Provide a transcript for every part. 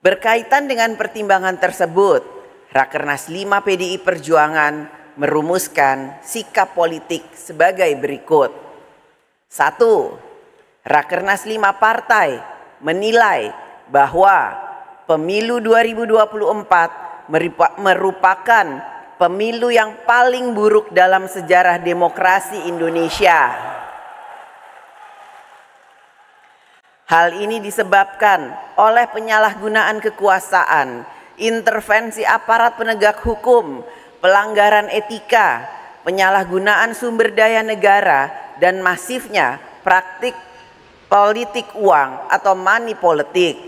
Berkaitan dengan pertimbangan tersebut, Rakernas 5 PDI Perjuangan merumuskan sikap politik sebagai berikut. 1. Rakernas 5 partai menilai bahwa pemilu 2024 merupakan pemilu yang paling buruk dalam sejarah demokrasi Indonesia. Hal ini disebabkan oleh penyalahgunaan kekuasaan, intervensi aparat penegak hukum, pelanggaran etika, penyalahgunaan sumber daya negara, dan masifnya praktik politik uang atau money politik.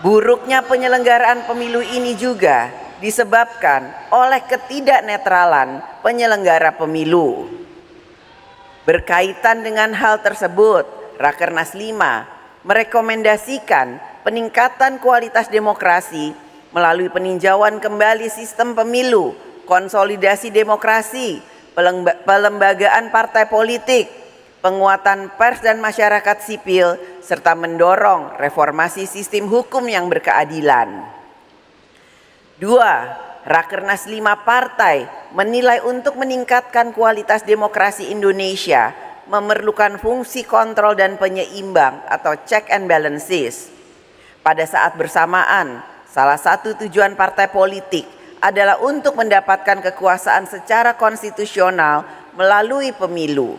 Buruknya penyelenggaraan pemilu ini juga disebabkan oleh ketidaknetralan penyelenggara pemilu. Berkaitan dengan hal tersebut, Rakernas 5 merekomendasikan peningkatan kualitas demokrasi melalui peninjauan kembali sistem pemilu, konsolidasi demokrasi, pelembagaan partai politik, penguatan pers dan masyarakat sipil, serta mendorong reformasi sistem hukum yang berkeadilan. 2. Rakernas 5 partai menilai untuk meningkatkan kualitas demokrasi Indonesia memerlukan fungsi kontrol dan penyeimbang atau check and balances. Pada saat bersamaan, salah satu tujuan partai politik adalah untuk mendapatkan kekuasaan secara konstitusional melalui pemilu.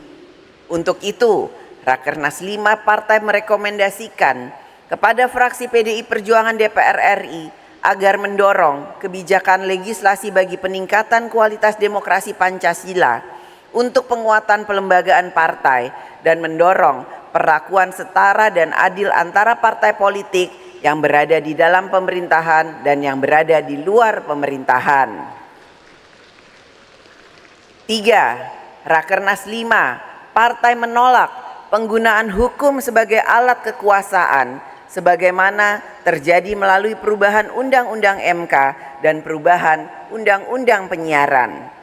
Untuk itu, Rakernas 5 partai merekomendasikan kepada fraksi PDI Perjuangan DPR RI agar mendorong kebijakan legislasi bagi peningkatan kualitas demokrasi Pancasila untuk penguatan pelembagaan partai dan mendorong perlakuan setara dan adil antara partai politik yang berada di dalam pemerintahan dan yang berada di luar pemerintahan. 3. Rakernas 5 partai menolak penggunaan hukum sebagai alat kekuasaan sebagaimana terjadi melalui perubahan Undang-Undang MK dan perubahan Undang-Undang Penyiaran.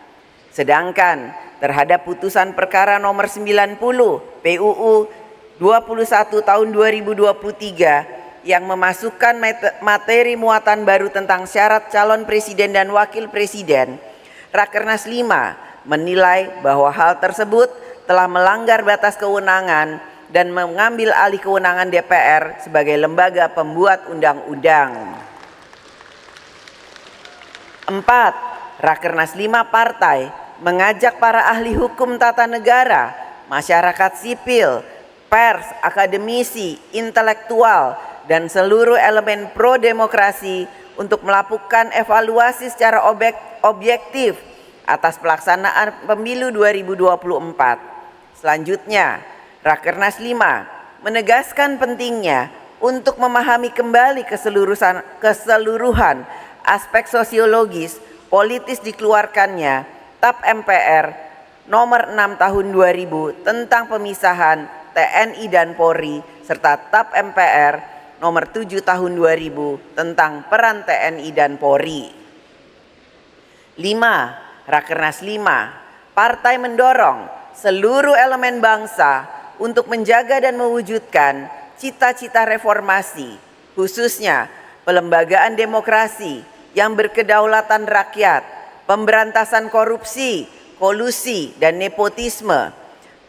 Sedangkan terhadap putusan perkara nomor 90 PUU 21 tahun 2023 yang memasukkan materi muatan baru tentang syarat calon presiden dan wakil presiden, Rakernas 5 menilai bahwa hal tersebut telah melanggar batas kewenangan dan mengambil alih kewenangan DPR sebagai lembaga pembuat undang-undang. 4. Rakernas 5 partai mengajak para ahli hukum tata negara, masyarakat sipil, pers, akademisi, intelektual, dan seluruh elemen pro-demokrasi untuk melakukan evaluasi secara objektif atas pelaksanaan pemilu 2024. Selanjutnya, Rakernas 5 menegaskan pentingnya untuk memahami kembali keseluruhan aspek sosiologis politis dikeluarkannya TAP MPR nomor 6 tahun 2000 tentang pemisahan TNI dan Polri serta TAP MPR nomor 7 tahun 2000 tentang peran TNI dan Polri. 5. Rakernas 5 partai mendorong seluruh elemen bangsa untuk menjaga dan mewujudkan cita-cita reformasi, khususnya pelembagaan demokrasi yang berkedaulatan rakyat, pemberantasan korupsi, kolusi, dan nepotisme,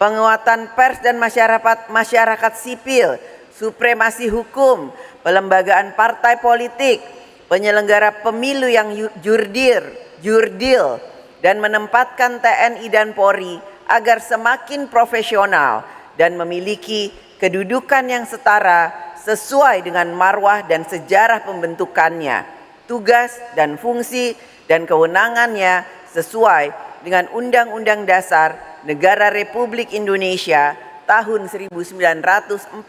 penguatan pers dan masyarakat sipil, supremasi hukum, pelembagaan partai politik, penyelenggara pemilu yang jurdil, dan menempatkan TNI dan Polri agar semakin profesional dan memiliki kedudukan yang setara sesuai dengan marwah dan sejarah pembentukannya, tugas dan fungsi dan kewenangannya sesuai dengan Undang-Undang Dasar Negara Republik Indonesia tahun 1945.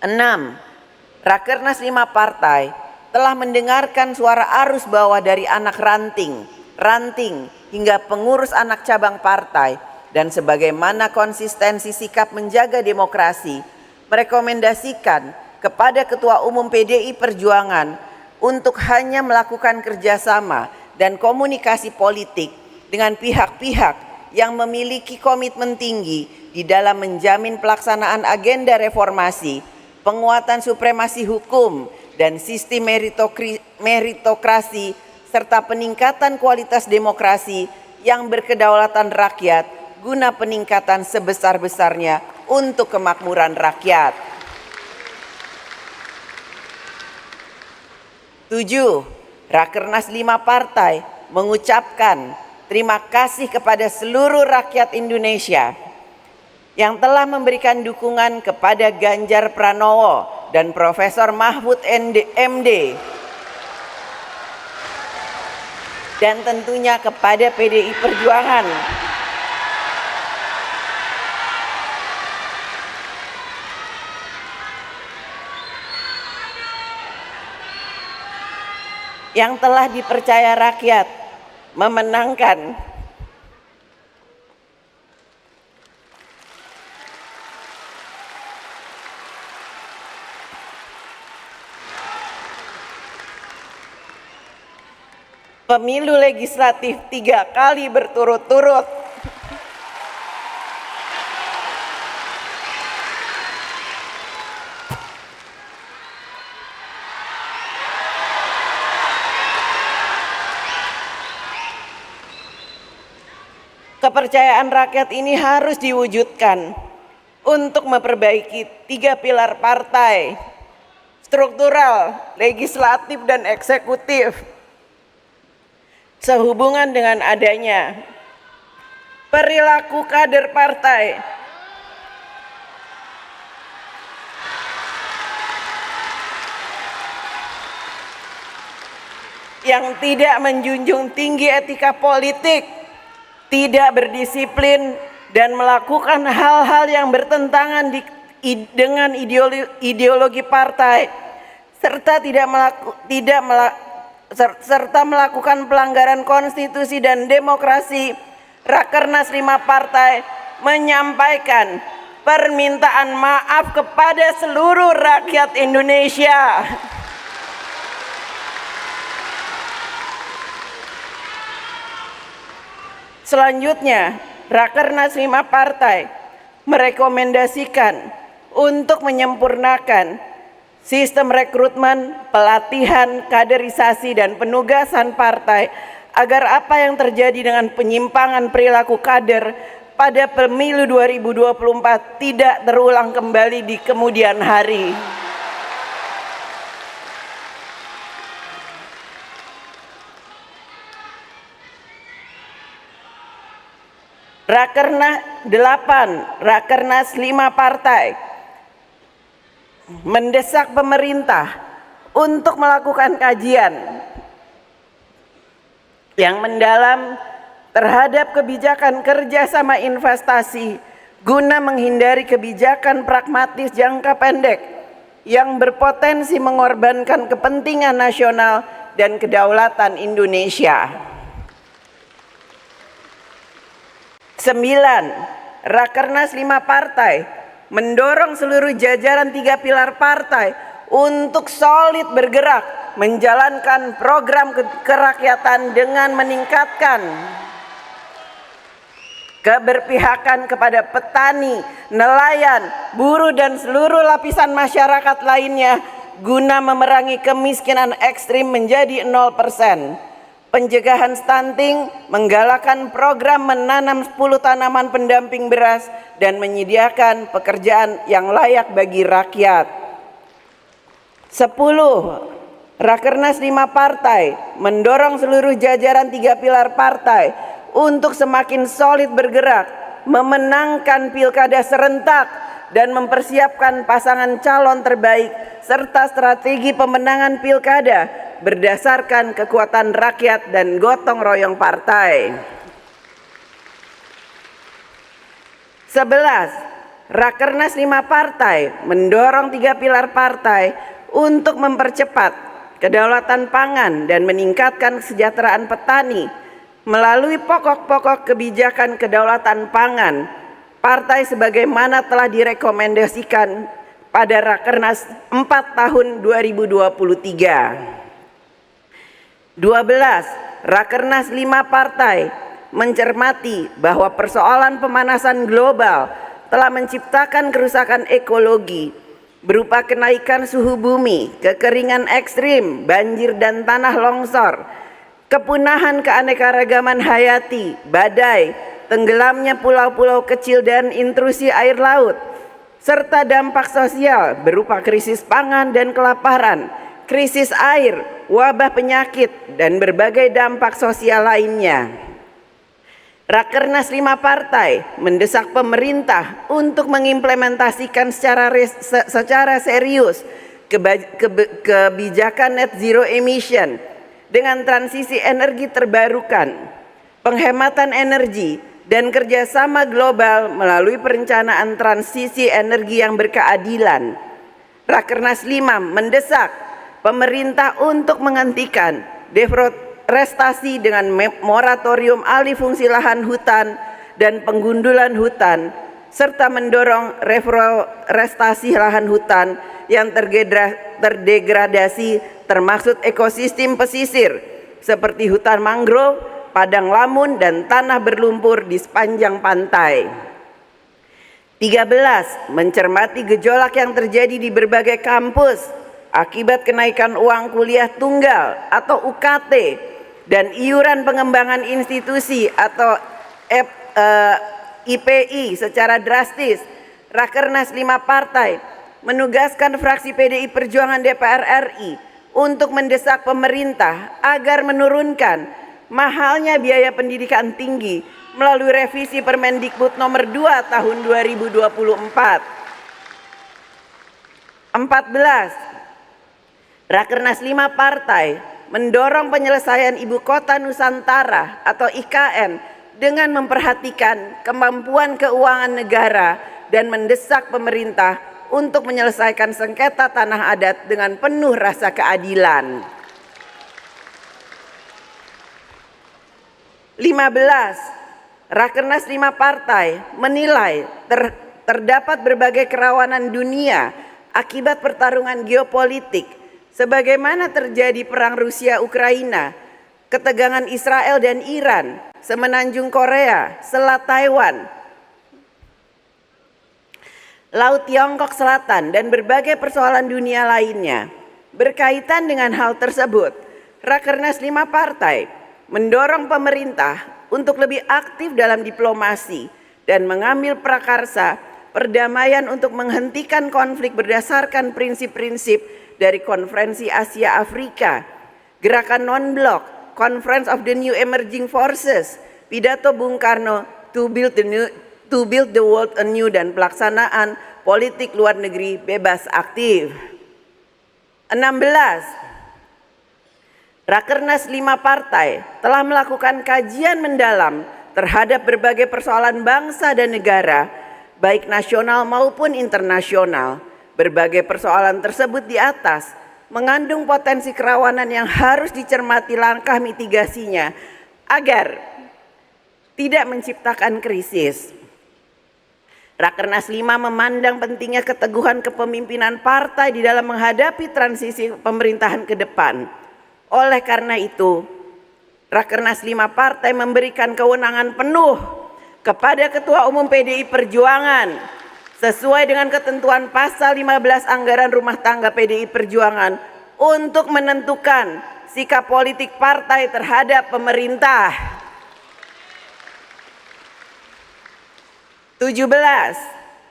6. Rakernas 5 partai telah mendengarkan suara arus bawah dari anak ranting hingga pengurus anak cabang partai dan sebagaimana konsistensi sikap menjaga demokrasi, merekomendasikan kepada Ketua Umum PDI Perjuangan untuk hanya melakukan kerjasama dan komunikasi politik dengan pihak-pihak yang memiliki komitmen tinggi di dalam menjamin pelaksanaan agenda reformasi penguatan supremasi hukum dan sistem meritokrasi, serta peningkatan kualitas demokrasi yang berkedaulatan rakyat guna peningkatan sebesar-besarnya untuk kemakmuran rakyat. 7. Rakernas 5 partai mengucapkan terima kasih kepada seluruh rakyat Indonesia yang telah memberikan dukungan kepada Ganjar Pranowo dan Profesor Mahfud MD, dan tentunya kepada PDI Perjuangan yang telah dipercaya rakyat memenangkan pemilu legislatif 3 kali berturut-turut. Kepercayaan rakyat ini harus diwujudkan untuk memperbaiki 3 pilar partai, struktural, legislatif, dan eksekutif, sehubungan dengan adanya perilaku kader partai yang tidak menjunjung tinggi etika politik, tidak berdisiplin, dan melakukan hal-hal yang bertentangan dengan ideologi partai, serta melakukan pelanggaran konstitusi dan demokrasi. Rakernas 5 partai menyampaikan permintaan maaf kepada seluruh rakyat Indonesia. Selanjutnya, Rakernas 5 partai merekomendasikan untuk menyempurnakan sistem rekrutmen, pelatihan, kaderisasi, dan penugasan partai agar apa yang terjadi dengan penyimpangan perilaku kader pada pemilu 2024 tidak terulang kembali di kemudian hari. Rakernas 8, Rakernas 5 partai mendesak pemerintah untuk melakukan kajian yang mendalam terhadap kebijakan kerjasama investasi guna menghindari kebijakan pragmatis jangka pendek yang berpotensi mengorbankan kepentingan nasional dan kedaulatan Indonesia. 9. Rakernas 5 partai mendorong seluruh jajaran 3 pilar partai untuk solid bergerak menjalankan program kerakyatan dengan meningkatkan keberpihakan kepada petani, nelayan, buruh, dan seluruh lapisan masyarakat lainnya guna memerangi kemiskinan ekstrim menjadi 0%. Pencegahan stunting, menggalakkan program menanam 10 tanaman pendamping beras, dan menyediakan pekerjaan yang layak bagi rakyat. 10. Rakernas 5 partai mendorong seluruh jajaran 3 pilar partai untuk semakin solid bergerak, memenangkan pilkada serentak, dan mempersiapkan pasangan calon terbaik serta strategi pemenangan pilkada berdasarkan kekuatan rakyat dan gotong royong partai. 11. Rakernas 5 partai mendorong 3 pilar partai untuk mempercepat kedaulatan pangan dan meningkatkan kesejahteraan petani melalui pokok-pokok kebijakan kedaulatan pangan partai sebagaimana telah direkomendasikan pada Rakernas 4 tahun 2023. 12. Rakernas 5 partai mencermati bahwa persoalan pemanasan global telah menciptakan kerusakan ekologi berupa kenaikan suhu bumi, kekeringan ekstrim, banjir dan tanah longsor, kepunahan keanekaragaman hayati, badai, tenggelamnya pulau-pulau kecil dan intrusi air laut, serta dampak sosial berupa krisis pangan dan kelaparan, krisis air, wabah penyakit, dan berbagai dampak sosial lainnya. Rakernas 5 partai mendesak pemerintah untuk mengimplementasikan secara serius kebijakan net zero emission dengan transisi energi terbarukan, penghematan energi, dan kerjasama global melalui perencanaan transisi energi yang berkeadilan. Rakernas 5 mendesak pemerintah untuk menghentikan deforestasi dengan moratorium alih fungsi lahan hutan dan penggundulan hutan, serta mendorong reforestasi lahan hutan yang terdegradasi termasuk ekosistem pesisir seperti hutan mangrove, padang lamun, dan tanah berlumpur di sepanjang pantai. 13. Mencermati gejolak yang terjadi di berbagai kampus akibat kenaikan uang kuliah tunggal atau UKT dan iuran pengembangan institusi atau IPI secara drastis. Rakernas 5 partai menugaskan fraksi PDI Perjuangan DPR RI untuk mendesak pemerintah agar menurunkan mahalnya biaya pendidikan tinggi melalui revisi Permendikbud nomor 2 tahun 2024. 14. Rakernas 5 partai mendorong penyelesaian Ibu Kota Nusantara atau IKN dengan memperhatikan kemampuan keuangan negara dan mendesak pemerintah untuk menyelesaikan sengketa tanah adat dengan penuh rasa keadilan. 15. Rakernas 5 partai menilai terdapat berbagai kerawanan dunia akibat pertarungan geopolitik sebagaimana terjadi perang Rusia-Ukraina, ketegangan Israel dan Iran, semenanjung Korea, Selat Taiwan, Laut Tiongkok Selatan, dan berbagai persoalan dunia lainnya. Berkaitan dengan hal tersebut, Rakernas 5 partai mendorong pemerintah untuk lebih aktif dalam diplomasi dan mengambil prakarsa perdamaian untuk menghentikan konflik berdasarkan prinsip-prinsip dari Konferensi Asia Afrika, Gerakan Non-Blok, Conference of the New Emerging Forces, pidato Bung Karno to build the world anew, dan pelaksanaan politik luar negeri bebas aktif. 16. Rakernas 5 partai telah melakukan kajian mendalam terhadap berbagai persoalan bangsa dan negara, baik nasional maupun internasional. Berbagai persoalan tersebut di atas mengandung potensi kerawanan yang harus dicermati langkah mitigasinya agar tidak menciptakan krisis. Rakernas 5 memandang pentingnya keteguhan kepemimpinan partai di dalam menghadapi transisi pemerintahan ke depan. Oleh karena itu, Rakernas 5 partai memberikan kewenangan penuh kepada Ketua Umum PDI Perjuangan sesuai dengan ketentuan pasal 15 Anggaran Rumah Tangga PDI Perjuangan untuk menentukan sikap politik partai terhadap pemerintah. 17.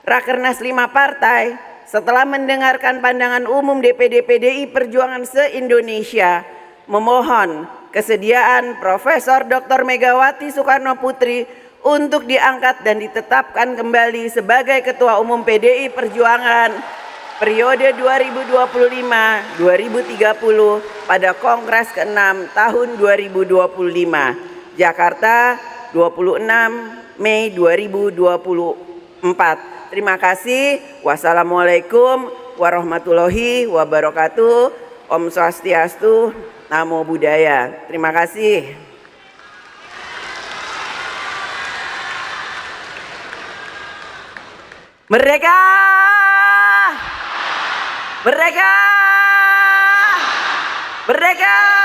Rakernas 5 partai setelah mendengarkan pandangan umum DPD PDI Perjuangan se-Indonesia memohon kesediaan Profesor Dr. Megawati Soekarno Putri untuk diangkat dan ditetapkan kembali sebagai Ketua Umum PDI Perjuangan periode 2025-2030 pada Kongres ke-6 tahun 2025. Jakarta, 26 Mei 2024. Terima kasih. Wassalamualaikum warahmatullahi wabarakatuh. Om Swastiastu, Namo Buddhaya. Terima kasih. Merdeka! Merdeka! Merdeka!